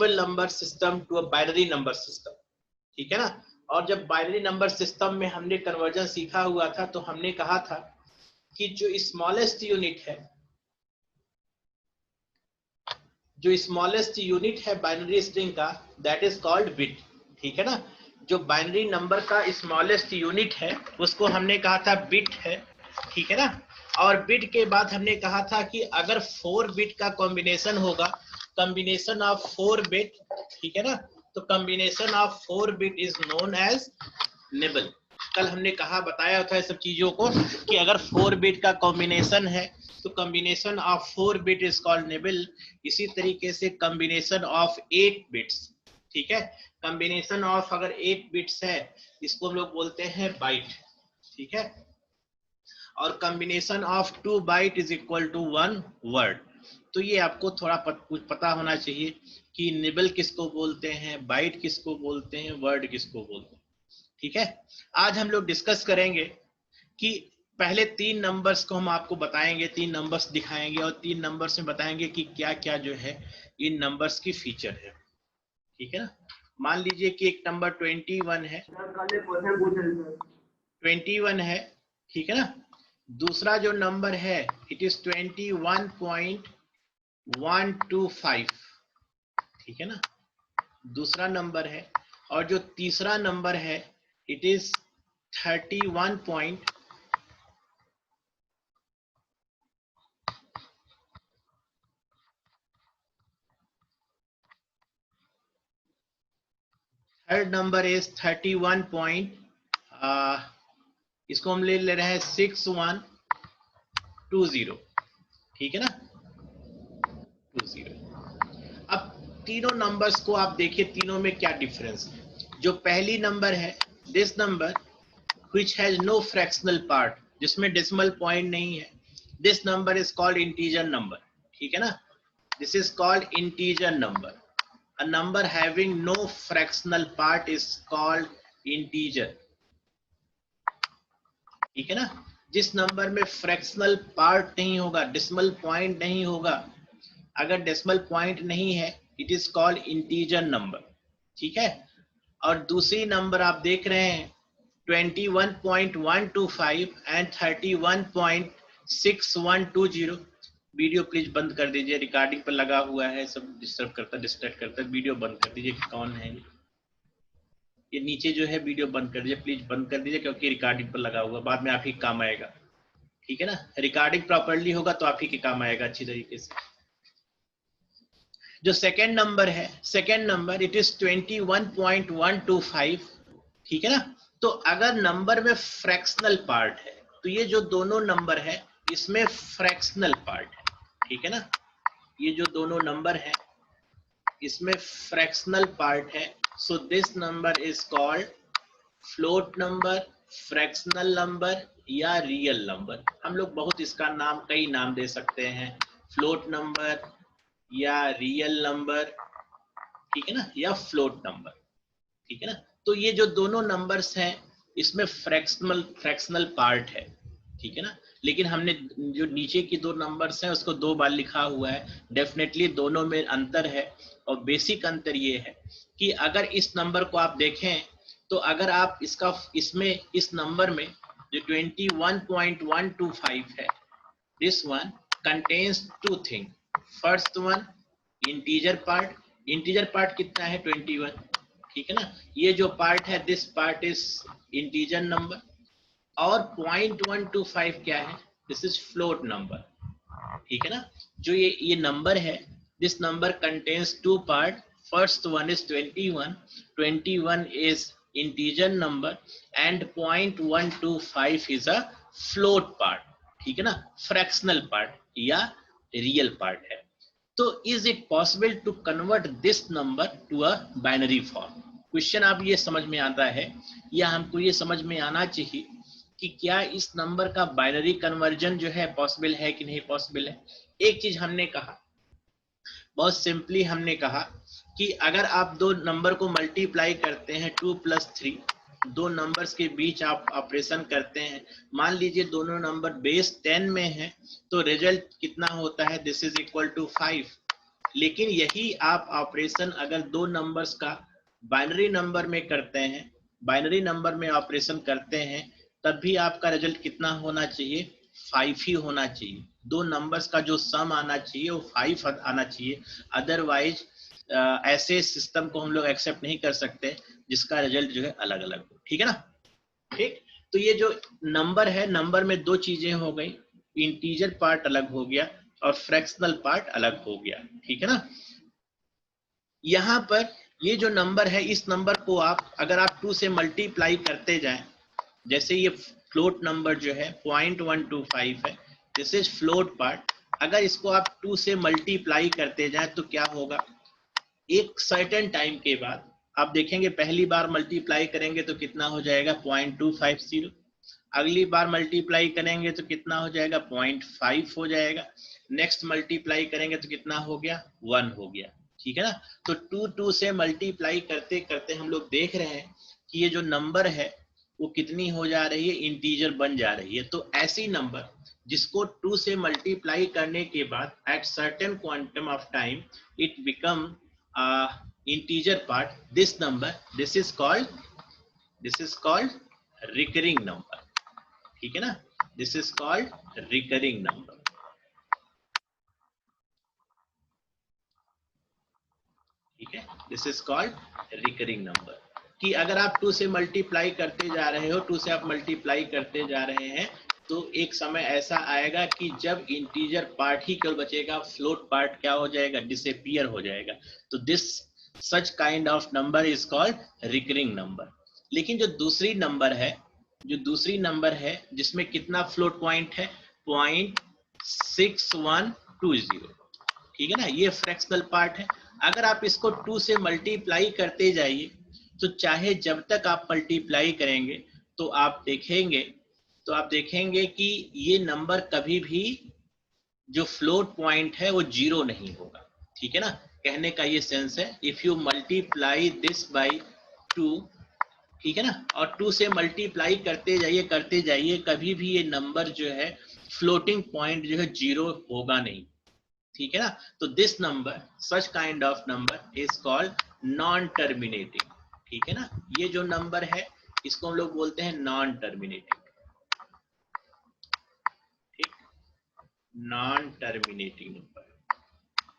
Decimal number system to a binary number system, ठीक है ना। और जब बाइनरी नंबर सिस्टम में हमने कन्वर्जन सीखा हुआ था तो हमने कहा था कि जो स्मॉलेस्ट यूनिट है बाइनरी स्ट्रिंग का, दैट इज कॉल्ड बिट, ठीक है ना। जो बाइनरी नंबर का स्मॉलेस्ट यूनिट है उसको हमने कहा था बिट है, ठीक है ना। और बिट के बाद हमने कहा था कि अगर 4 बिट का कॉम्बिनेशन होगा, कॉम्बिनेशन ऑफ 4 बिट, ठीक है ना, तो combination of 4 bit is known as nibble. कल हमने कहा बताया था सब चीजों को कि अगर 4 बिट का कॉम्बिनेशन है तो combination of 4 bit is called nibble. इसी तरीके से कॉम्बिनेशन ऑफ 8 बिट्स, ठीक है, कॉम्बिनेशन ऑफ अगर 8 बिट्स है इसको हम लोग बोलते हैं बाइट, ठीक है। और combination of 2 byte is equal to 1 word. तो ये आपको थोड़ा कुछ पता होना चाहिए कि निबल किसको बोलते हैं, बाइट किसको बोलते हैं, वर्ड किसको बोलते हैं, ठीक है। आज हम लोग डिस्कस करेंगे कि पहले 3 नंबर्स को हम आपको बताएंगे, 3 नंबर्स दिखाएंगे और 3 नंबर्स में बताएंगे कि क्या क्या जो है इन नंबर्स की फीचर है, ठीक है ना। मान लीजिए कि एक नंबर 21 है, 21 है, ठीक है ना। दूसरा जो नंबर है इट इज 21.125, ठीक है ना, दूसरा नंबर है। और जो तीसरा नंबर है it is 31. Third number is 31. इसको हम ले रहे हैं 6120, ठीक है ना, 20। अब तीनों नंबर्स को आप देखिए, तीनों में क्या डिफरेंस है। जो पहली नंबर है, this number which has no fractional part, जिसमें डेसिमल पॉइंट नहीं है, this number is called integer number, ठीक है ना। This is called integer number. A number having no fractional part is called integer, ठीक है ना। जिस नंबर में फ्रैक्शनल पार्ट नहीं होगा, डेसिमल पॉइंट नहीं होगा, अगर डेसिमल पॉइंट नहीं है it is called integer number, ठीक है। और दूसरी नंबर आप देख रहे हैं 21.125 एंड 31.6120। वीडियो प्लीज बंद कर दीजिए, रिकॉर्डिंग पर लगा हुआ है, सब डिस्ट्रैक्ट करता है। वीडियो बंद कर दीजिए, कौन है ये नीचे जो है, वीडियो बंद कर दीजिए, प्लीज बंद कर दीजिए, क्योंकि रिकॉर्डिंग पर लगा हुआ, बाद में आप ही काम आएगा, ठीक है ना। रिकॉर्डिंग प्रॉपर्ली होगा तो आप ही के काम आएगा अच्छी तरीके से। जो सेकेंड नंबर है, सेकेंड नंबर इट इज 21.125, ठीक है ना। तो अगर नंबर में फ्रैक्शनल पार्ट है तो ये जो दोनों नंबर है इसमें फ्रैक्शनल पार्ट है, ठीक है ना। ये जो दोनों नंबर है इसमें फ्रैक्शनल पार्ट है। So this number is called float number, fractional number या रियल नंबर। हम लोग बहुत इसका नाम, कई नाम दे सकते हैं, फ्लोट नंबर या रियल नंबर, ठीक है ना, या फ्लोट नंबर, ठीक है ना। तो ये जो दोनों नंबर्स हैं इसमें फ्रैक्शनल पार्ट है, ठीक है ना। लेकिन हमने जो नीचे की 2 नंबर्स हैं उसको 2 बार लिखा हुआ है। डेफिनेटली दोनों में अंतर है, और बेसिक अंतर ये है कि अगर इस नंबर को आप देखें तो अगर आप इसमें इस नंबर में जो 21.125 है, this one contains 2 thing. First one integer part, integer part कितना है 21, ठीक है ना। ये जो पार्ट है this part is integer number. और 0.125 क्या है, दिस इज फ्लोट नंबर, ठीक है ना। जो ये नंबर है, this number contains 2 part. First one is 21 is integer number and 0.125 is a float part, ठीक है ना, फ्रैक्शनल पार्ट या रियल पार्ट है। तो is it possible to convert this number to a binary form. Question आप ये समझ में आता है, या हमको ये समझ में आना चाहिए कि क्या इस नंबर का बाइनरी कन्वर्जन जो है पॉसिबल है कि नहीं पॉसिबल है। एक चीज हमने कहा, बहुत सिंपली हमने कहा कि अगर आप 2 नंबर को मल्टीप्लाई करते हैं 2 + 3, 2 नंबर्स के बीच आप ऑपरेशन करते हैं, मान लीजिए दोनों नंबर बेस 10 में है, तो रिजल्ट कितना होता है, दिस इज इक्वल टू 5, लेकिन यही आप ऑपरेशन अगर दो नंबर्स का बाइनरी नंबर में करते हैं, बाइनरी नंबर में ऑपरेशन करते हैं, तब भी आपका रिजल्ट कितना होना चाहिए? 5 ही होना चाहिए। दो नंबर्स का जो सम आना चाहिए वो 5 आना चाहिए। अदरवाइज ऐसे सिस्टम को हम लोग एक्सेप्ट नहीं कर सकते जिसका रिजल्ट जो है अलग अलग हो। ठीक है ना? ठीक, तो ये जो नंबर है, नंबर में दो चीजें हो गई, इंटीजर पार्ट अलग हो गया और फ्रैक्शनल पार्ट अलग हो गया। ठीक है ना? यहाँ पर ये जो नंबर है, इस नंबर को आप अगर आप 2 से मल्टीप्लाई करते जाएं, जैसे ये फ्लोट नंबर जो है 0.125 है, दिस इज फ्लोट पार्ट। अगर इसको आप 2 से मल्टीप्लाई करते जाएं तो क्या होगा? एक सर्टेन टाइम के बाद आप देखेंगे, पहली बार मल्टीप्लाई करेंगे तो कितना हो जाएगा? 0.250। अगली बार मल्टीप्लाई करेंगे तो कितना हो जाएगा? 0.5 हो जाएगा। नेक्स्ट मल्टीप्लाई करेंगे तो कितना हो गया? 1 हो गया। ठीक है ना? तो 2 से मल्टीप्लाई करते करते हम लोग देख रहे हैं कि ये जो नंबर है वो कितनी हो जा रही है? इंटीजर बन जा रही है। तो ऐसी नंबर जिसको 2 से मल्टीप्लाई करने के बाद at certain quantum of time it become integer part, this number, this is called recurring number. ठीक है ना? This is called recurring number. ठीक है? This is called recurring number. कि अगर आप 2 से मल्टीप्लाई करते जा रहे हो, 2 से आप मल्टीप्लाई करते जा रहे हैं, तो एक समय ऐसा आएगा कि जब इंटीजर पार्ट ही केवल बचेगा, फ्लोट पार्ट क्या हो जाएगा? डिसअपीयर हो जाएगा। तो this such kind of number is called recurring number. लेकिन जो दूसरी नंबर है जिसमें कितना फ्लोट पॉइंट है? 0.6120। ठीक है ना? ये फ्रैक्शनल पार्ट है। अगर आप इसको 2 से मल्टीप्लाई करते जाइए तो चाहे जब तक आप मल्टीप्लाई करेंगे तो आप देखेंगे कि ये नंबर कभी भी जो फ्लोट पॉइंट है वो 0 नहीं होगा। ठीक है ना? कहने का ये सेंस है, if you multiply this by 2, ठीक है ना, और 2 से मल्टीप्लाई करते जाइए, कभी भी ये नंबर जो है फ्लोटिंग पॉइंट जो है 0 होगा नहीं। ठीक है ना? तो this number, such kind of number is called non terminating. ठीक है ना? ये जो नंबर है इसको हम लोग बोलते हैं नॉन टर्मिनेटिंग। ठीक, नॉन टर्मिनेटिंग नंबर।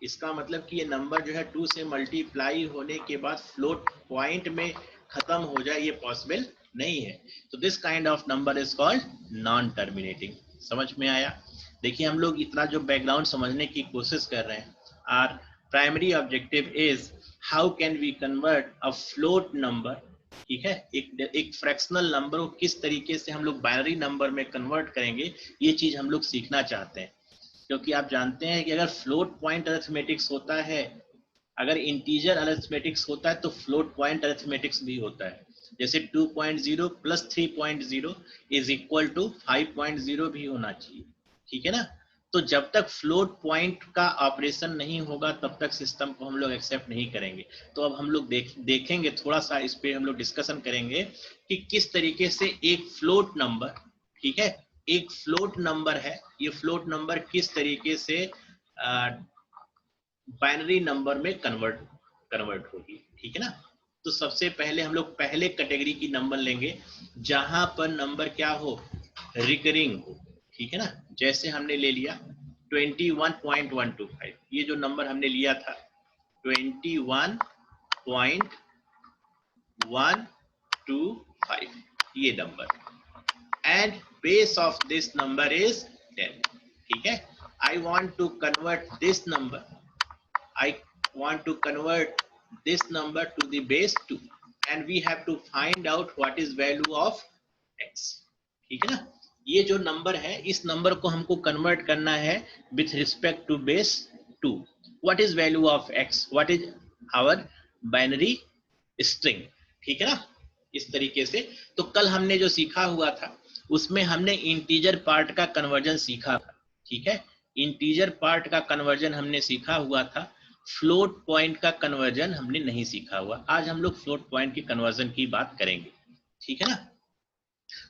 इसका मतलब कि ये नंबर जो है 2 से मल्टीप्लाई होने के बाद फ्लोट पॉइंट में खत्म हो जाए, ये पॉसिबल नहीं है। तो this kind of number is called non terminating. समझ में आया? देखिए, हम लोग इतना जो बैकग्राउंड समझने की कोशिश कर रहे हैं, our primary objective is how can we convert a float number, ठीक है, एक फ्रैक्शनल नंबर को किस तरीके से हम लोग बाइनरी नंबर में कन्वर्ट करेंगे, ये चीज हम लोग सीखना चाहते हैं। क्योंकि आप जानते हैं कि अगर फ्लोट पॉइंट अरिथमेटिक्स होता है, अगर इंटीजर अरिथमेटिक्स होता है तो फ्लोट पॉइंट अरिथमेटिक्स भी होता है। जैसे 2.0 प्लस 3.0 इज इक्वल टू 5.0 भी होना चाहिए। ठीक है ना? तो जब तक फ्लोट पॉइंट का ऑपरेशन नहीं होगा तब तक सिस्टम को हम लोग एक्सेप्ट नहीं करेंगे। तो अब हम लोग देखेंगे थोड़ा सा, इस पे हम लोग डिस्कशन करेंगे कि किस तरीके से एक फ्लोट नंबर, ठीक है, एक फ्लोट नंबर है, ये फ्लोट नंबर किस तरीके से बाइनरी नंबर में कन्वर्ट होगी। ठीक है ना? तो सबसे पहले हम लोग पहले कैटेगरी की नंबर लेंगे जहां पर नंबर क्या हो? रिकरिंग हो। ठीक है ना? जैसे हमने ले लिया 21.125, ये जो नंबर हमने लिया था 21.125, ये number, and base of this number is 10। ठीक है? I want to convert this number to the base 2 and we have to find out what is value of x। ठीक है ना? ये जो नंबर है, इस नंबर को हमको कन्वर्ट करना है with respect to base 2। What is value of x? What is our binary string? ठीक है ना? इस तरीके से। तो कल हमने जो सीखा हुआ था उसमें हमने इंटीजर पार्ट का कन्वर्जन सीखा था। ठीक है? इंटीजर पार्ट का कन्वर्जन हमने सीखा हुआ था, फ्लोट पॉइंट का कन्वर्जन हमने नहीं सीखा हुआ। आज हम लोग फ्लोट पॉइंट की कन्वर्जन की बात करेंगे। ठीक है ना?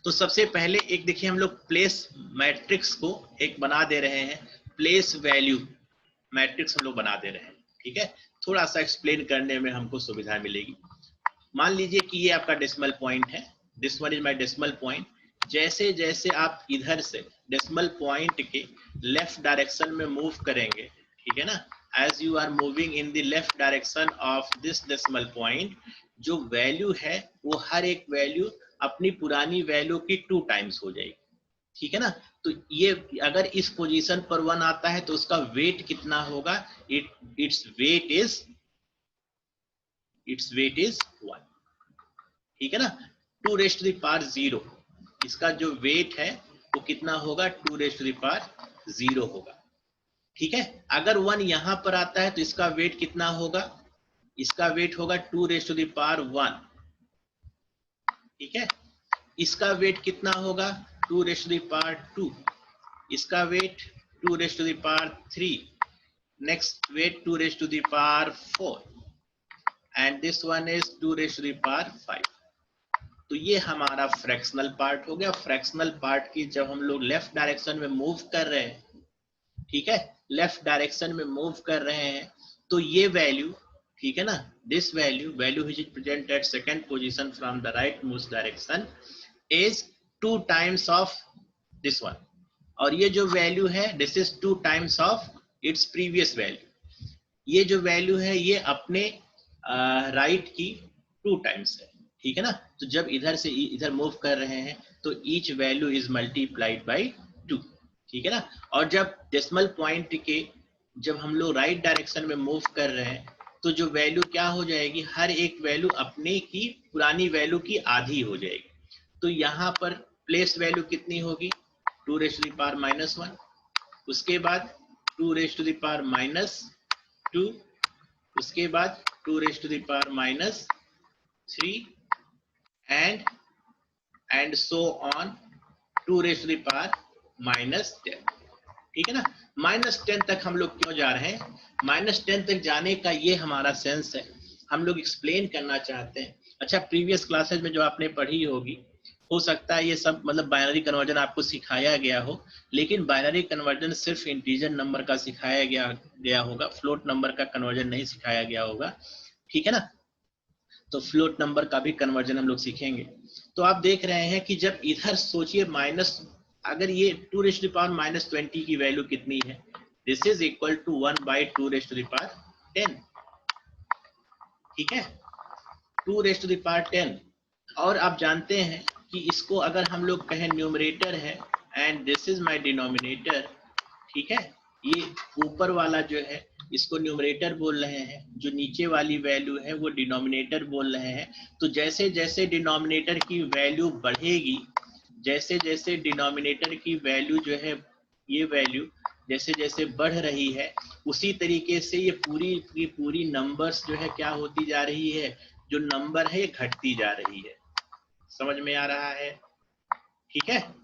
तो सबसे पहले एक देखिए, हम लोग प्लेस मैट्रिक्स को एक बना दे रहे हैं, प्लेस वैल्यू मैट्रिक्स हम लोग बना दे रहे हैं। ठीक है, थोड़ा सा एक्सप्लेन करने में हमको सुविधा मिलेगी। मान लीजिए कि ये आपका डेसिमल पॉइंट है, this one is my decimal point. जैसे जैसे आप इधर से डेसिमल पॉइंट के लेफ्ट डायरेक्शन में मूव करेंगे, ठीक है ना, as you are moving in the left direction of this decimal point, जो वैल्यू है वो हर एक वैल्यू अपनी पुरानी वैल्यू की 2 टाइम्स हो जाएगी, ठीक है ना। तो ये अगर इस पोजीशन पर 1 आता है तो उसका वेट कितना होगा, इट्स वेट इज 1, ठीक है ना। 2 रेज़ टू द पावर 0, इसका जो वेट है वो कितना होगा, 2 रेज़ टू द पावर 0 होगा, ठीक है। अगर 1 यहां पर आता है तो इसका वेट कितना होगा, इसका वेट होगा 2 रेज़ टू द पावर 1, ठीक है। इसका वेट कितना होगा, 2 रेज़ टू द पावर 2, इसका weight 2 raise to the power 3, next weight 2 raise to the power 4, and this one is 2 raise to the power 5। तो ये हमारा फ्रैक्शनल पार्ट हो गया। फ्रैक्शनल पार्ट की जब हम लोग लेफ्ट डायरेक्शन में मूव कर रहे हैं, ठीक है, लेफ्ट डायरेक्शन में मूव कर रहे हैं, तो ये वैल्यू, ठीक है ना, this value which is present at second position from the right most direction is 2 times of this one, और ये जो वैल्यू है this is 2 times of its previous value. ये जो वैल्यू है ये अपने राइट की 2 टाइम्स है, ठीक है ना। तो जब इधर से इधर मूव कर रहे हैं तो each value is multiplied by 2, ठीक है ना। और जब डेसिमल पॉइंट के जब हम लोग राइट डायरेक्शन में मूव कर रहे हैं तो जो वैल्यू क्या हो जाएगी, हर एक वैल्यू अपने की पुरानी वैल्यू की आधी हो जाएगी। तो यहाँ पर प्लेस वैल्यू कितनी होगी, 2 रेज़ टू द पावर -1, उसके बाद 2 रेज़ टू द पावर -2, उसके बाद 2 raise to the power -3 and so on 2 raise to the power -10, ठीक है ना। -10 तक हम लोग क्यों जा रहे हैं, -10 तक जाने का ये हमारा सेंस है, हम लोग एक्सप्लेन करना चाहते हैं। अच्छा, प्रीवियस क्लासेज में जो आपने पढ़ी होगी, हो सकता है ये सब मतलब बाइनरी कन्वर्जन आपको सिखाया गया हो, लेकिन बाइनरी कन्वर्जन सिर्फ इंटीजर नंबर का सिखाया गया होगा, फ्लोट नंबर का कन्वर्जन नहीं सिखाया गया होगा, ठीक है ना। तो फ्लोट नंबर का भी कन्वर्जन हम लोग सीखेंगे। तो आप देख रहे हैं कि जब इधर सोचिए अगर ये 2 रेज़ टू द पावर -20 की वैल्यू कितनी है, this is equal to 1/2 raise to the power 10, ठीक है, 2 रेज़ टू द पावर 10। और आप जानते हैं कि इसको अगर हम लोग कहें न्यूमरेटर है and this is my denominator, ठीक है, ये ऊपर वाला जो है इसको न्यूमरेटर बोल रहे हैं, जो नीचे वाली वैल्यू है वो डिनोमिनेटर बोल रहे हैं। तो जैसे जैसे डिनोमिनेटर की वैल्यू बढ़ेगी, जैसे जैसे डिनोमिनेटर की वैल्यू जो है, ये वैल्यू जैसे जैसे बढ़ रही है, उसी तरीके से ये पूरी की पूरी नंबर्स जो है क्या होती जा रही है, जो नंबर है ये घटती जा रही है। समझ में आ रहा है, ठीक है,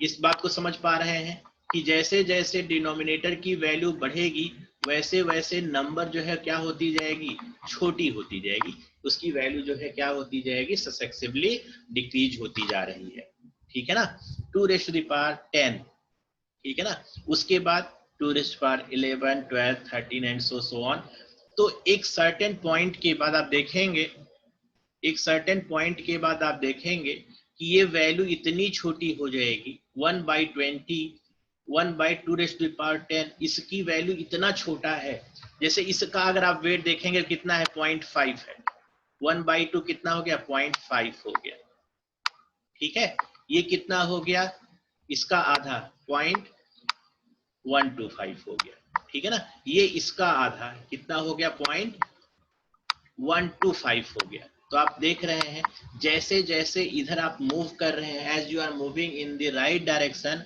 इस बात को समझ पा रहे हैं कि जैसे जैसे डिनोमिनेटर की वैल्यू बढ़ेगी वैसे वैसे नंबर जो है क्या होती जाएगी, छोटी होती जाएगी, उसकी वैल्यू जो है क्या होती जाएगी, सक्सेसिवली डिक्रीज होती जा रही है, ठीक है ना। 2 रेज़ टू द पावर 10, ठीक है ना, उसके बाद 2 raise to the power 11, 12, 13 and so on. तो एक सर्टेन पॉइंट के बाद आप देखेंगे, एक सर्टेन पॉइंट के बाद आप देखेंगे कि ये वैल्यू इतनी छोटी हो जाएगी, 1/20, 1/2 रेज़ टू द पावर 10, इसकी वैल्यू इतना छोटा है, जैसे इसका अगर आप वेट देखेंगे कितना है, 0.5 है, 1/2 कितना हो गया, 0.5 हो गया, ठीक है। ये कितना हो गया, इसका आधा 0.125 हो गया, ठीक है ना। ये इसका आधा कितना हो गया, 0.125 हो गया। तो आप देख रहे हैं जैसे जैसे इधर आप मूव कर रहे हैं, as you are moving in the right direction,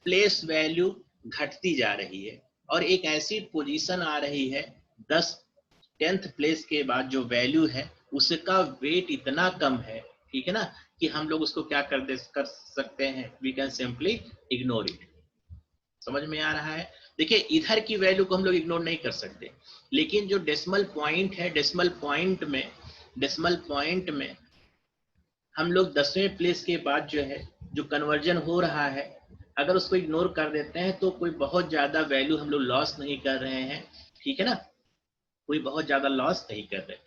place value घटती जा रही है और एक ऐसी पोजीशन आ रही है 10th प्लेस के बाद जो वैल्यू है उसका वेट इतना कम है, ठीक है ना, कि हम लोग उसको क्या कर सकते हैं, we can simply ignore it. समझ में आ रहा है। देखिए इधर की वैल्यू को हम लोग इग्नोर नहीं कर सकते, लेकिन जो डेसिमल पॉइंट है, डेसिमल पॉइंट में हम लोग 10वें प्लेस के बाद जो है जो कन्वर्जन हो रहा है, अगर उसको इग्नोर कर देते हैं तो कोई बहुत ज्यादा वैल्यू हम लोग लॉस नहीं कर रहे हैं, ठीक है ना। कोई बहुत ज्यादा लॉस नहीं कर रहे।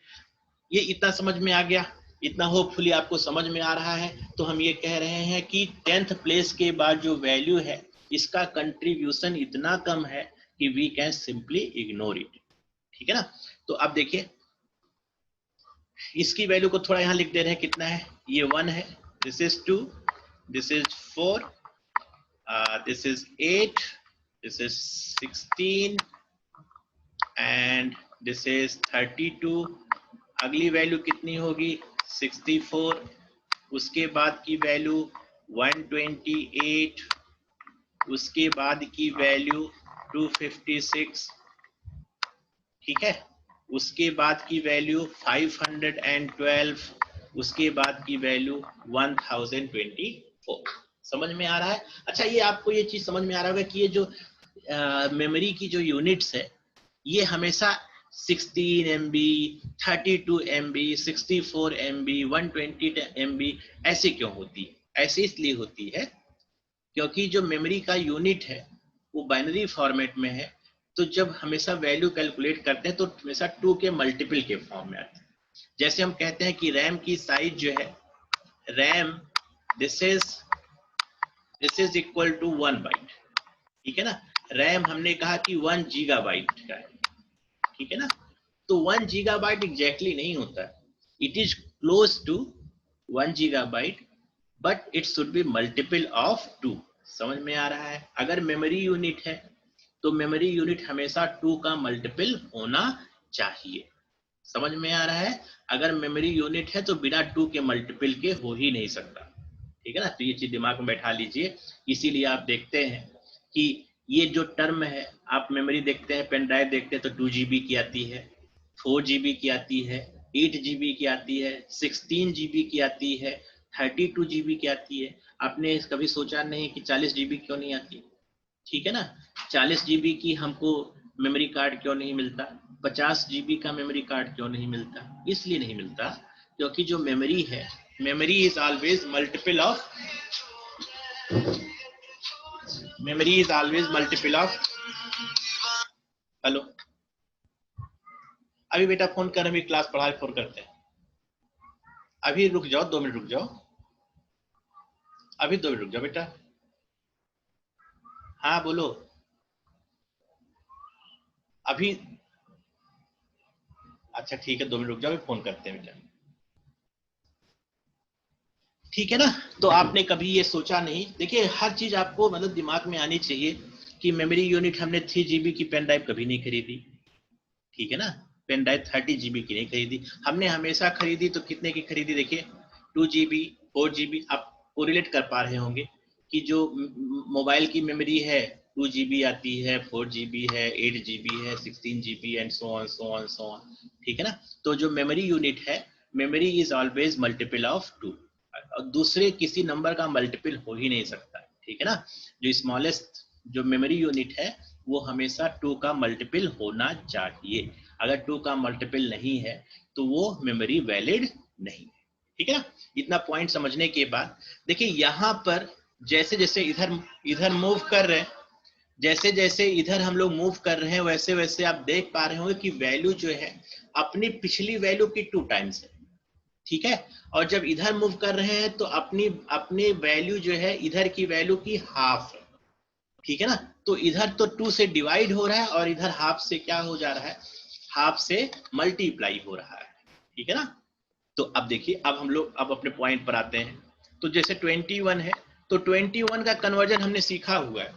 ये इतना समझ में आ गया, इतना होपफुली आपको समझ में आ रहा है। तो हम ये कह रहे हैं कि 10th प्लेस के बाद जो वैल्यू है इसका कंट्रीब्यूशन इतना कम है कि we can simply ignore it, ठीक है ना। तो अब देखिए इसकी वैल्यू को थोड़ा यहाँ लिख दे रहे हैं, कितना है, ये 1 है, this is 2, this is 4, this is 8, this is 16 and this is 32। अगली वैल्यू कितनी होगी, 64, उसके बाद की वैल्यू 128, उसके बाद की वैल्यू 256, ठीक है, उसके बाद की वैल्यू 512, उसके बाद की वैल्यू 1024। समझ में आ रहा है। अच्छा ये आपको ये चीज समझ में आ रहा होगा कि ये जो मेमोरी की जो यूनिट्स है ये हमेशा 16 MB, 32 MB, 64 MB, 120 MB ऐसे क्यों होती है? ऐसे इसलिए होती है क्योंकि जो मेमोरी का यूनिट है वो बाइनरी फॉर्मेट में है, तो जब हमेशा वैल्यू कैलकुलेट करते हैं तो हमेशा 2 के मल्टीपल के फॉर्म में आते हैं। जैसे हम कहते हैं कि रैम की साइज जो है, RAM this is equal to 1 byte, ठीक है ना। रैम हमने कहा कि 1 गीगाबाइट का है, ठीक है ना। तो 1 गीगाबाइट एग्जैक्टली नहीं होता, it is close to 1 gigabyte but it should be multiple of 2। समझ में आ रहा है। अगर मेमोरी यूनिट है तो मेमोरी यूनिट हमेशा 2 का मल्टीपल होना चाहिए। समझ में आ रहा है। अगर मेमोरी यूनिट है तो बिना 2 के मल्टीपल के हो ही नहीं सकता, ठीक है ना। तो ये चीज दिमाग में बैठा लीजिए। इसीलिए आप देखते हैं कि ये जो टर्म है, आप मेमोरी देखते हैं, पेन ड्राइव देखते हैं तो 2 GB की आती है, 4 GB की आती है, 8 GB की आती है, 16 GB की आती है, 32 GB की आती है। आपने कभी सोचा नहीं कि 40 GB क्यों नहीं आती, ठीक है ना। 40 GB की हमको मेमोरी कार्ड क्यों नहीं मिलता, 50 GB का मेमोरी कार्ड क्यों नहीं मिलता? इसलिए नहीं मिलता क्योंकि जो मेमोरी है, memory is always multiple of, memory is always multiple of. Hello, अभी बेटा फोन कर, अभी क्लास पढ़ा फोन करते हैं। अभी रुक जाओ, 2 मिनट रुक जाओ, अभी 2 मिनट रुक जाओ बेटा। हाँ बोलो। अभी अच्छा ठीक है, 2 मिनट रुक जाओ, अभी फोन करते हैं बेटा, ठीक है ना। तो आपने कभी ये सोचा नहीं, देखिए हर चीज आपको मतलब दिमाग में आनी चाहिए कि मेमोरी यूनिट हमने 3 GB की पेन ड्राइव कभी नहीं खरीदी, ठीक है ना। पेन ड्राइव 30 GB की नहीं खरीदी, हमने हमेशा खरीदी तो कितने की खरीदी, देखिए 2 GB, 4 GB। आप कोरिलेट कर पा रहे होंगे कि जो मोबाइल की मेमोरी है 2 GB आती है, 4 GB है, 8 GB है, 16 GB and so on so on so on, ठीक है ना। तो जो मेमोरी यूनिट है, memory is always multiple of 2, दूसरे किसी नंबर का मल्टीपल हो ही नहीं सकता, ठीक है ना। जो स्मॉलेस्ट जो मेमोरी यूनिट है वो हमेशा 2 का मल्टीपल होना चाहिए। अगर 2 का मल्टीपल नहीं है तो वो मेमोरी वैलिड नहीं है, ठीक है ना। इतना पॉइंट समझने के बाद देखिए यहाँ पर जैसे जैसे इधर इधर मूव कर रहे हैं, जैसे जैसे इधर हम लोग मूव कर रहे हैं वैसे वैसे आप देख पा रहे होंगे कि वैल्यू जो है अपनी पिछली वैल्यू की 2 टाइम्स है, ठीक है। और जब इधर मूव कर रहे हैं तो अपनी अपनी वैल्यू जो है इधर की वैल्यू की हाफ है, ठीक है ना। तो इधर तो 2 से डिवाइड हो रहा है और इधर हाफ से क्या हो जा रहा है, हाफ से मल्टीप्लाई हो रहा है, ठीक है ना। तो अब देखिए, अब हम लोग अब अपने पॉइंट पर आते हैं। तो जैसे 21 है तो 21 का कन्वर्जन हमने सीखा हुआ है,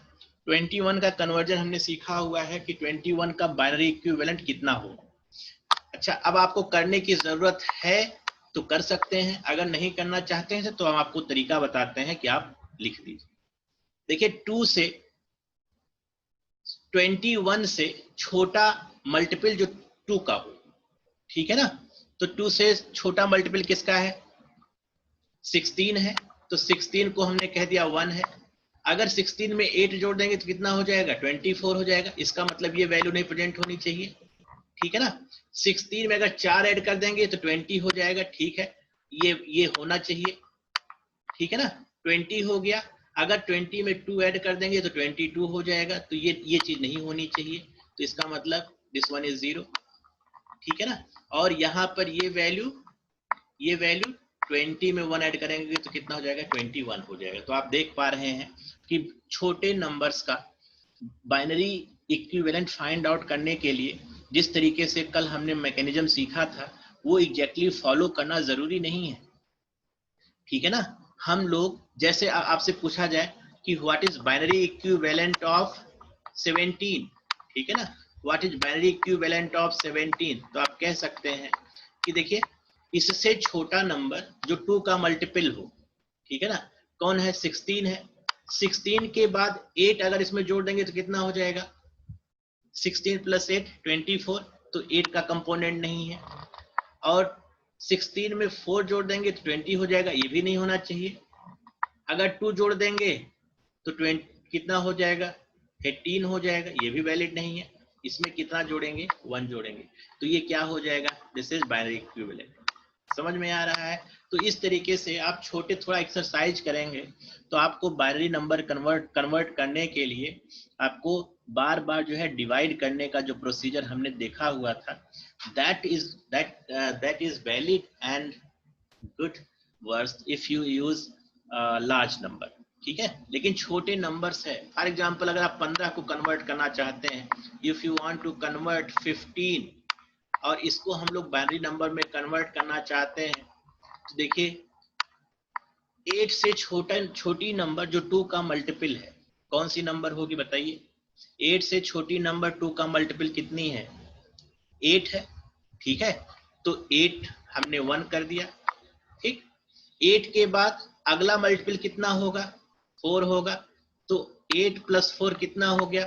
21 का कन्वर्जन हमने सीखा हुआ है कि 21 का बाइनरी इक्विवेलेंट कितना हो। अच्छा, अब आपको करने की जरूरत है तो कर सकते हैं, अगर नहीं करना चाहते हैं तो हम आपको तरीका बताते हैं कि आप लिख दीजिए। देखिए 2 से 21 से छोटा मल्टीपल जो 2 का हो, ठीक है ना। तो 2 से छोटा मल्टीपल किसका है, 16 है, तो 16 को हमने कह दिया 1 है। अगर 16 में 8 जोड़ देंगे तो कितना हो जाएगा, 24 हो जाएगा। इसका मतलब ये वैल्यू नहीं प्रेजेंट होनी चाहिए, ठीक है ना। 16 में अगर 4 ऐड कर देंगे तो 20 हो जाएगा, ठीक है, ये होना चाहिए, ठीक है ना। 20 हो गया। अगर 20 में 2 ऐड कर देंगे तो 22 हो जाएगा, तो ये चीज नहीं होनी चाहिए। तो इसका मतलब दिस वन इज 0, ठीक है ना। और यहाँ पर ये वैल्यू 20 में 1 ऐड करेंगे तो कितना हो जाएगा, 21 हो जाएगा। तो आप देख पा रहे हैं कि छोटे नंबर्स का बाइनरी इक्विवेलेंट फाइंड आउट करने के लिए जिस तरीके से कल हमने मैकेनिज्म सीखा था वो एग्जैक्टली फॉलो करना जरूरी नहीं है, ठीक है ना। हम लोग जैसे आपसे पूछा जाए कि what is binary equivalent of 17, ठीक है ना, what is binary equivalent of 17, तो आप कह सकते हैं कि देखिए इससे छोटा नंबर जो 2 का मल्टीपल हो, ठीक है ना, कौन है, 16 है। 16 के बाद 8 अगर इसमें जोड़ देंगे तो कितना हो जाएगा, 16 + 8 24, तो 8 का कंपोनेंट नहीं है। और 16 में 4 जोड़ देंगे तो 20 हो जाएगा, ये भी नहीं होना चाहिए। अगर 2 जोड़ देंगे तो 20 कितना हो जाएगा, 18 हो जाएगा, ये भी वैलिड नहीं है। इसमें कितना जोड़ेंगे, 1 जोड़ेंगे, तो ये क्या हो जाएगा, दिस इज बाइनरी इक्विवेलेंट। समझ में आ रहा है। तो इस तरीके से आप छोटे थोड़ा एक्सरसाइज करेंगे तो आपको बाइनरी नंबर कन्वर्ट करने के लिए आपको बार बार जो है डिवाइड करने का जो प्रोसीजर हमने देखा हुआ था that is valid and good works if you use large number, ठीक है। लेकिन छोटे नंबर्स है, फॉर एग्जांपल अगर आप 15 को कन्वर्ट करना चाहते हैं, if you want to convert 15 और इसको हम लोग बाइनरी नंबर में कन्वर्ट करना चाहते हैं, तो देखिए 8 से छोटी नंबर जो 2 का मल्टीपल है कौन सी नंबर होगी बताइए। 8 से छोटी नंबर 2 का मल्टीपल कितनी है, 8 है, ठीक है। तो 8 हमने 1 कर दिया, ठीक। 8 के बाद अगला मल्टीपल कितना होगा, 4 होगा, तो 8 + 4 कितना हो गया,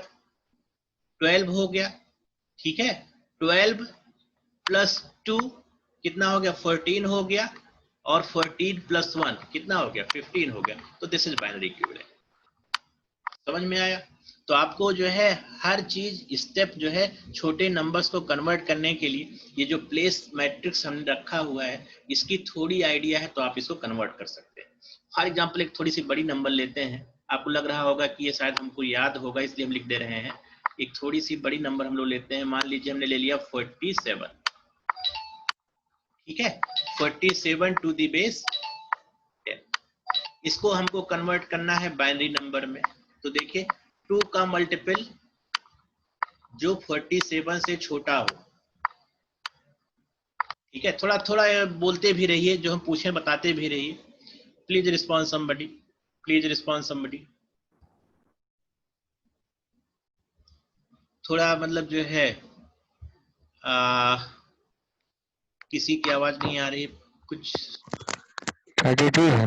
12 हो गया, ठीक है। 12 + 2 कितना हो गया, 14 हो गया, और 14 + 1 कितना हो गया, 15 हो गया। तो दिस इज बाइनरी इक्विवेलेंट। समझ में आया। तो आपको जो है हर चीज स्टेप जो है छोटे नंबर्स को कन्वर्ट करने के लिए ये जो प्लेस मैट्रिक्स हमने रखा हुआ है इसकी थोड़ी आइडिया है तो आप इसको कन्वर्ट कर सकते हैं। फॉर एग्जांपल एक थोड़ी सी बड़ी नंबर लेते हैं, आपको लग रहा होगा कि ये शायद हमको याद होगा इसलिए हम लिख दे रहे हैं। एक थोड़ी सी बड़ी नंबर हम लोग लेते हैं, मान लीजिए हमने ले लिया 47, ठीक है, 47 टू द बेस 10। इसको हमको कन्वर्ट करना है बाइनरी नंबर में। तो देखिए 2 का मल्टीपल जो 47 से छोटा हो, ठीक है। थोड़ा थोड़ा बोलते भी रहिए, जो हम पूछे बताते भी रहिए। Please respond somebody, please respond somebody. थोड़ा मतलब जो है किसी की आवाज नहीं आ रही कुछ। 32 है।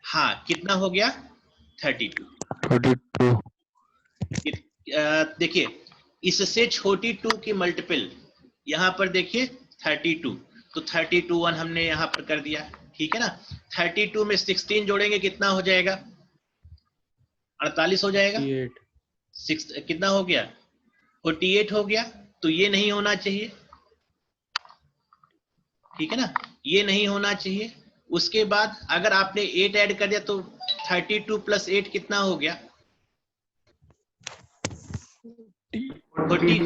हाँ कितना हो गया, 32। देखिए इससे छोटी 2 की मल्टीपल यहाँ पर देखिए 32, तो 32 1 हमने यहाँ पर कर दिया, ठीक है ना। 32 में 16 जोड़ेंगे कितना हो जाएगा, 48 हो जाएगा। 6 कितना हो गया, 48 हो गया। तो ये नहीं होना चाहिए, ठीक है ना, ये नहीं होना चाहिए। उसके बाद अगर आपने 8 ऐड कर दिया तो 32 + 8 कितना हो गया, 40।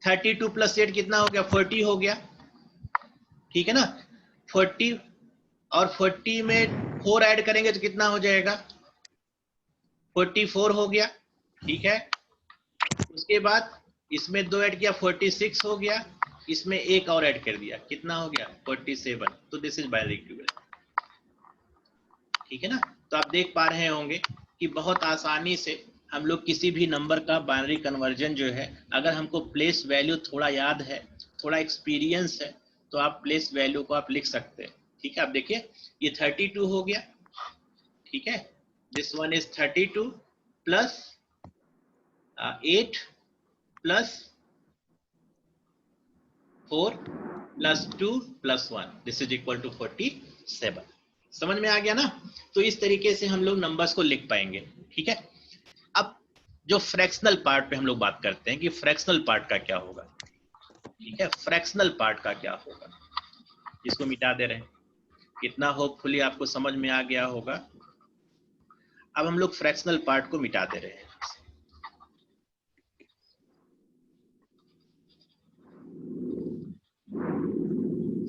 32 + 8 कितना हो गया, 40 हो गया, ठीक है ना। 40 और 40 में 4 ऐड करेंगे तो कितना हो जाएगा, 44 हो गया, ठीक है। उसके बाद इसमें 2 ऐड किया 46 हो गया, इसमें एक और ऐड कर दिया कितना हो गया 47। तो दिस इज बाइनरी इक्विवेलेंट, ठीक है ना। तो आप देख पा रहे होंगे कि बहुत आसानी से हम लोग किसी भी नंबर का बाइनरी कन्वर्जन जो है, अगर हमको प्लेस वैल्यू थोड़ा याद है, थोड़ा एक्सपीरियंस है, तो आप प्लेस वैल्यू को आप लिख सकते हैं, ठीक है। आप देखिए ये 32 हो गया, ठीक है। This one is 32 + 8 + 4 + 2 + 1, this is equal to 47। समझ में आ गया ना। तो इस तरीके से हम लोग नंबर्स को लिख पाएंगे, ठीक है। अब जो फ्रैक्शनल पार्ट पे हम लोग बात करते हैं कि फ्रैक्शनल पार्ट का क्या होगा, ठीक है। फ्रैक्शनल पार्ट का क्या होगा, इसको मिटा दे रहे हैं। इतना होपफुली आपको समझ में आ गया होगा। अब हम लोग फ्रैक्शनल पार्ट को मिटा दे रहे हैं।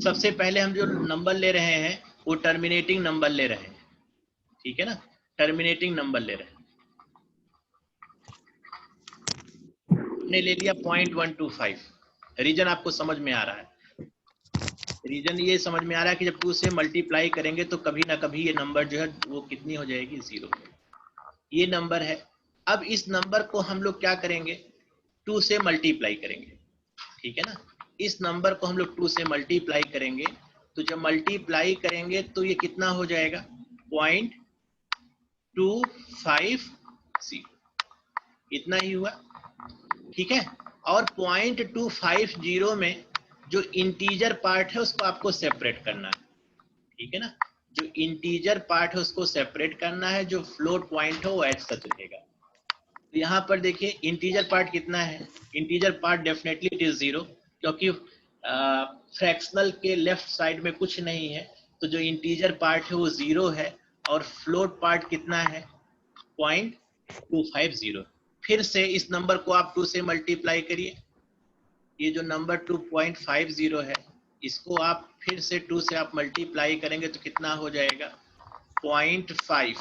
सबसे पहले हम जो नंबर ले रहे हैं वो टर्मिनेटिंग नंबर ले रहे हैं, ठीक है ना, टर्मिनेटिंग नंबर ले रहे हैं। हमने ले लिया 0.125। रीजन आपको समझ में आ रहा है? रीजन ये समझ में आ रहा है कि जब 2 से मल्टीप्लाई करेंगे तो कभी ना कभी ये नंबर जो है वो कितनी हो जाएगी, 0। ये नंबर है। अब इस नंबर को हम लोग क्या करेंगे, 2 से मल्टीप्लाई करेंगे, ठीक है ना। इस नंबर को हम लोग 2 से मल्टीप्लाई करेंगे, तो जब मल्टीप्लाई करेंगे तो ये कितना हो जाएगा, 0.250, इतना ही हुआ, ठीक है। और 0.250 में जो इंटीजर पार्ट है उसको आपको सेपरेट करना है, ठीक है ना। जो इंटीजर पार्ट है उसको सेपरेट करना है, जो फ्लोट पॉइंट है वो एज सच रहेगा। तो यहाँ पर देखिए इंटीजर पार्ट कितना है, integer part definitely it is 0, क्योंकि फ्रैक्शनल के लेफ्ट साइड में कुछ नहीं है, तो जो इंटीजर पार्ट है वो 0 है। और फ्लोट पार्ट कितना है, 0.250। फिर से इस नंबर को आप 2 से मल्टीप्लाई करिए। ये जो नंबर 2.50 है इसको आप फिर से 2 से आप मल्टीप्लाई करेंगे तो कितना हो जाएगा, 0.5,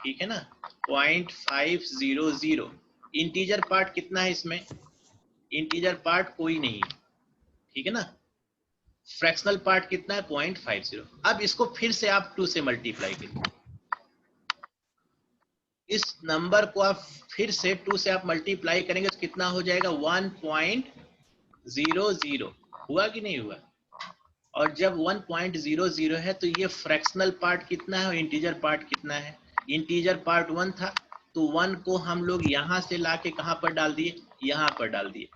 ठीक है ना, 0.500। इंटीजर पार्ट कितना है इसमें, इंटीजर पार्ट कोई नहीं है, ठीक है ना। फ्रैक्शनल पार्ट कितना है, 0.50। अब इसको फिर से आप 2 से मल्टीप्लाई करिए। इस नंबर को आप फिर से 2 से आप मल्टीप्लाई करेंगे तो कितना हो जाएगा, 1.00। हुआ कि नहीं हुआ? और जब 1.00 है तो ये फ्रैक्शनल पार्ट कितना है और इंटीजर पार्ट कितना है, इंटीजर पार्ट 1 था, तो 1 को हम लोग यहाँ से लाके कहाँ पर डाल दिए, यहाँ पर डाल दिए।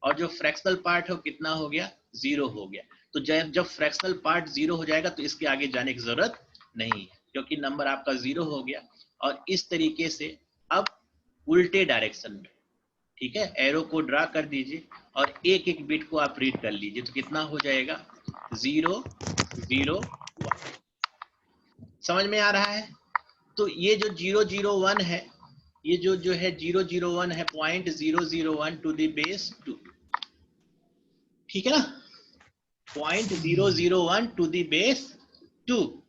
और जो फ्रैक्शनल पार्ट है वो कितना हो गया, 0 हो गया। तो जब फ्रैक्शनल पार्ट 0 हो जाएगा तो इसके आगे जाने की जरूरत नहीं है, क्योंकि नंबर आपका 0 हो गया। और इस तरीके से अब उल्टे डायरेक्शन में, ठीक है, एरो को ड्रा कर दीजिए और एक एक बिट को आप रीड कर लीजिए, तो कितना हो जाएगा, 0 0 1। समझ में आ रहा है? तो ये जो 001 है, ये जो है 001 है 0.001 टू द बेस 2, ठीक है ना, 0.001 टू द बेस 2।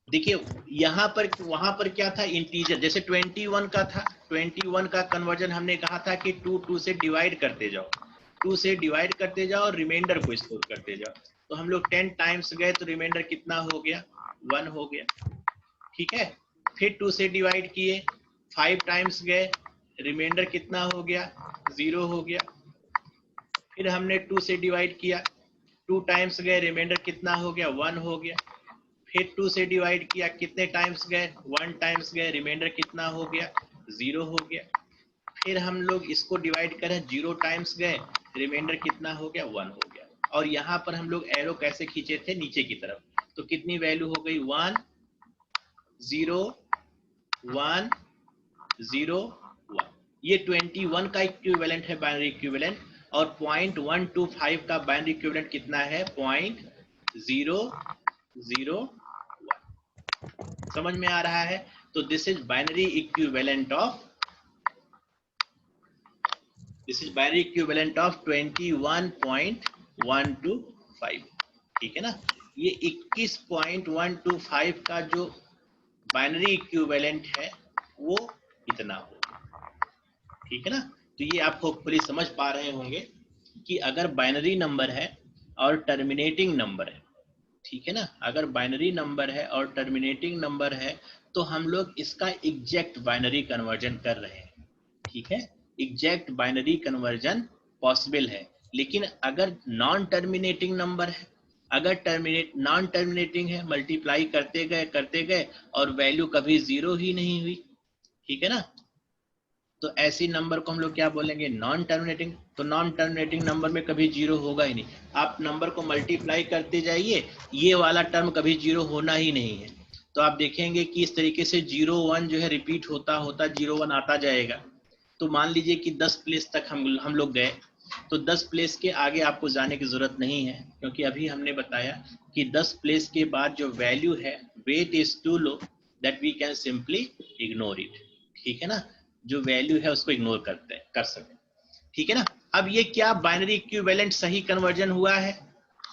देखिए यहाँ पर वहां पर क्या था, इंटीजर, जैसे 21 का था, 21 का कन्वर्जन हमने कहा था कि 2 से डिवाइड करते जाओ, 2 से डिवाइड करते जाओ और रिमाइंडर को स्टोर करते जाओ। तो हम लोग 10 टाइम्स गए तो रिमाइंडर कितना हो गया, 1 हो गया, ठीक है। फिर 2 से डिवाइड किए, 5 टाइम्स गए, रिमाइंडर कितना हो गया, 0 हो गया। फिर हमने 2 से डिवाइड किया, 2 टाइम्स गए, रिमाइंडर कितना हो गया, 1 हो गया। फिर 2 से डिवाइड किया, कितने टाइम्स गए, 1 टाइम्स गए, रिमाइंडर कितना हो गया, 0 हो गया। फिर हम लोग इसको डिवाइड करें, 0 टाइम्स गए, रिमाइंडर कितना हो गया, 1 हो गया। और यहाँ पर हम लोग एरो कैसे खींचे थे, नीचे की तरफ, तो कितनी वैल्यू हो गई, 1 0 1 0 1। ये 21 का इक्विवेलेंट है, बाइनरी इक्विवेलेंट। और 0.125 का बाइनरी इक्विवेलेंट कितना है, 0.001। समझ में आ रहा है? तो this is binary equivalent of 21.125, ठीक है ना। ये 21.125 का जो बाइनरी इक्विवेलेंट है वो इतना होगा, ठीक है ना। तो ये आप होपफुली समझ पा रहे होंगे कि अगर बाइनरी नंबर है और टर्मिनेटिंग नंबर है, ठीक है ना, अगर बाइनरी नंबर है और टर्मिनेटिंग नंबर है तो हम लोग इसका एग्जैक्ट बाइनरी कन्वर्जन कर रहे हैं, ठीक है। एग्जैक्ट बाइनरी कन्वर्जन पॉसिबल है। लेकिन अगर नॉन टर्मिनेटिंग नंबर है, अगर नॉन टर्मिनेटिंग है, मल्टीप्लाई करते गए और वैल्यू कभी 0 ही नहीं हुई, ठीक है ना, तो ऐसी नंबर को हम लोग क्या बोलेंगे, नॉन टर्मिनेटिंग। तो नॉन टर्मिनेटिंग नंबर में कभी 0 होगा ही नहीं। आप नंबर को मल्टीप्लाई करते जाइए, ये वाला टर्म कभी 0 होना ही नहीं है। तो आप देखेंगे कि इस तरीके से 0 1 जो है रिपीट होता होता 0 1 आता जाएगा। तो मान लीजिए कि 10 प्लेस तक हम लोग गए, तो 10 प्लेस के आगे आपको जाने की जरूरत नहीं है, क्योंकि अभी हमने बताया कि 10 प्लेस के बाद जो वैल्यू है, weight is too low, that we can simply ignore it, ठीक है ना। जो वैल्यू है उसको इग्नोर कर सकते, ठीक है ना। अब ये क्या बाइनरी इक्विवेलेंट सही कन्वर्जन हुआ है?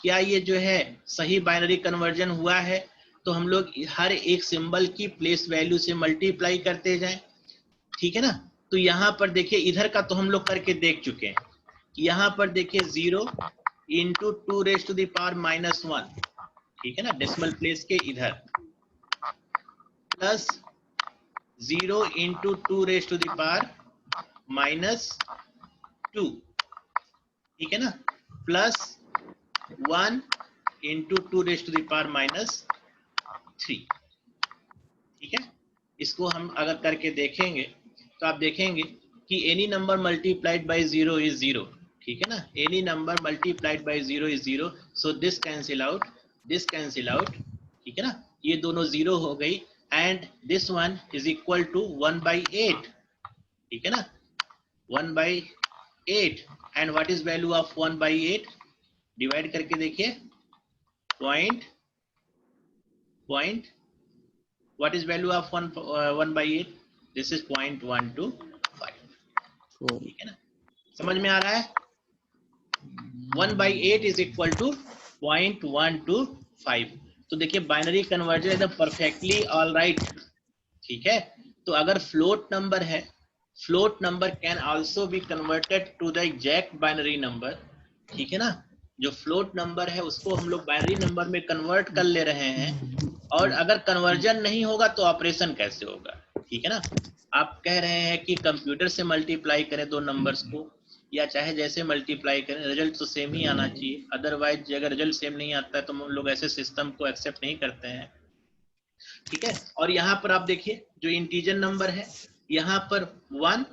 क्या ये जो है सही बाइनरी कन्वर्जन हुआ है, तो हम लोग हर एक सिंबल की प्लेस वैल्यू से मल्टीप्लाई करते जाएं, ठीक है ना। तो यहाँ पर देखिए इधर का तो हम लोग करके देख चुके हैं, यहाँ पर देखिए 0 इंटू 2⁻⁻1, ठीक है ना, डेसिमल प्लेस के इधर, प्लस 0 इंटू 2⁻⁻2, ठीक है ना, प्लस 1 इंटू 2⁻⁻3, ठीक है। इसको हम अगर करके देखेंगे तो आप देखेंगे कि any number multiplied by 0 is 0, ठीक है ना, any number multiplied by 0 is 0, so this cancel out, ठीक है ना, ये दोनों 0 हो गई, and this one is equal to 1/8, ठीक है ना, 1/8, and what is value of 1/8, divide करके देखिए, point what is value of 1/8, this is 0.125, ठीक है ना, समझ में आ रहा है, 1/8 is equal to 0.125। तो देखिए बाइनरी कन्वर्जन एकदम परफेक्टली ऑल राइट, ठीक है। तो अगर फ्लोट नंबर है, float number can also be converted to the exact binary number, ठीक है ना, जो फ्लोट नंबर है उसको हम लोग बाइनरी नंबर में कन्वर्ट कर ले रहे हैं, और अगर कन्वर्जन नहीं होगा तो ऑपरेशन कैसे होगा, ठीक है ना। आप कह रहे हैं कि कंप्यूटर से मल्टीप्लाई करें दो नंबर्स को, या चाहे जैसे मल्टीप्लाई करें, रिजल्ट तो सेम ही आना चाहिए, अदरवाइज अगर रिजल्ट सेम नहीं आता है तो हम लोग ऐसे सिस्टम को एक्सेप्ट नहीं करते हैं, ठीक है। और यहाँ पर आप देखिए जो इंटीजर नंबर है, यहाँ पर 1,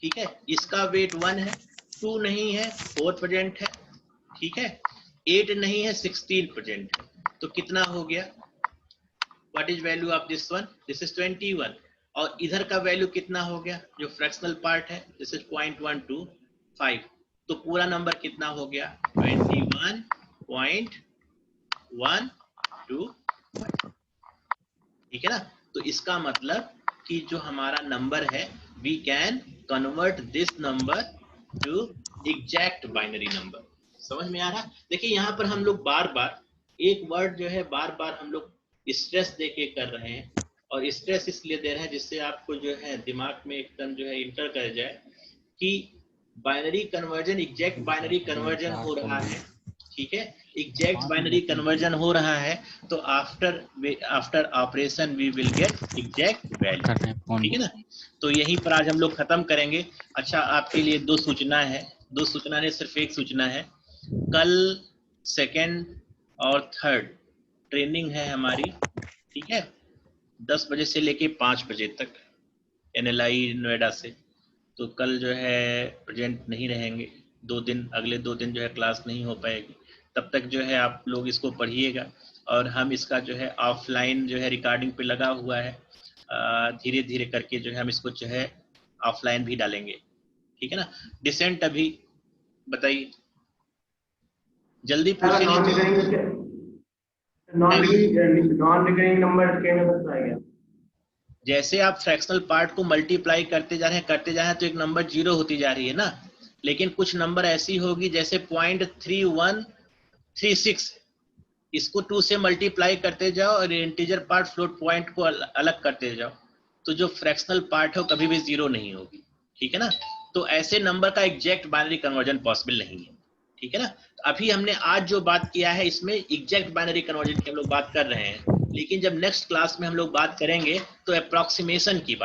ठीक है, इसका वेट 1 है, 2 नहीं है 4% है, ठीक है, 8 नहीं है 16% है, तो कितना हो गया, what is value of this one, this is 21, और इधर का वैल्यू कितना हो गया जो फ्रैक्शनल पार्ट है, दिस इज 0.125, तो पूरा नंबर कितना हो गया 21.125, ठीक है ना। तो इसका मतलब कि जो हमारा नंबर है, we can convert this number to exact binary number, समझ में आ रहा है। देखिए यहाँ पर हम लोग बार बार एक वर्ड जो है बार बार हम लोग स्ट्रेस देके कर रहे हैं, और स्ट्रेस इसलिए दे रहे हैं जिससे आपको जो है दिमाग में एकदम जो है इंटर कर जाए कि binary conversion, exact binary conversion हो रहा है, ठीक है, एग्जैक्ट बाइनरी कन्वर्जन हो रहा है, तो after operation we will get exact value, ठीक है ना। तो यहीं पर आज हम लोग खत्म करेंगे। अच्छा, आपके लिए दो सूचना है, दो सूचना नहीं सिर्फ एक सूचना है, कल 2nd और 3rd ट्रेनिंग है हमारी, ठीक है, 10 बजे से लेके 5 बजे तक, NLI नोएडा से। तो कल जो है प्रेजेंट नहीं रहेंगे, 2 दिन, अगले 2 दिन जो है क्लास नहीं हो पाएगी, तब तक जो है आप लोग इसको पढ़िएगा, और हम इसका जो है ऑफलाइन जो है रिकॉर्डिंग पे लगा हुआ है, धीरे धीरे करके जो है हम इसको जो है ऑफलाइन भी डालेंगे, ठीक है ना। डिसेंट अभी बताइए, जल्दी पूछे नहीं, नॉन रिकरिंग नंबर के में बता गया। जैसे आप फ्रैक्शनल पार्ट को मल्टीप्लाई करते जा रहे हैं तो एक नंबर 0 होती जा रही है ना, लेकिन कुछ नंबर ऐसी होगी जैसे 0.3136, इसको 2 से मल्टीप्लाई करते जाओ और इंटीजर पार्ट फ्लोट पॉइंट को अलग करते जाओ, तो जो फ्रैक्शनल पार्ट है वो कभी भी 0 नहीं होगी, ठीक है ना। तो ऐसे नंबर का एग्जैक्ट बाइनरी कन्वर्जन पॉसिबल नहीं है, ठीक है ना। तो अभी हमने आज जो बात किया है इसमें एग्जैक्ट बाइनरी कन्वर्जन की हम लोग बात कर रहे हैं, लेकिन जब नेक्स्ट क्लास में हम लोग बात करेंगे तो अप्रोक्सीमेशन की बात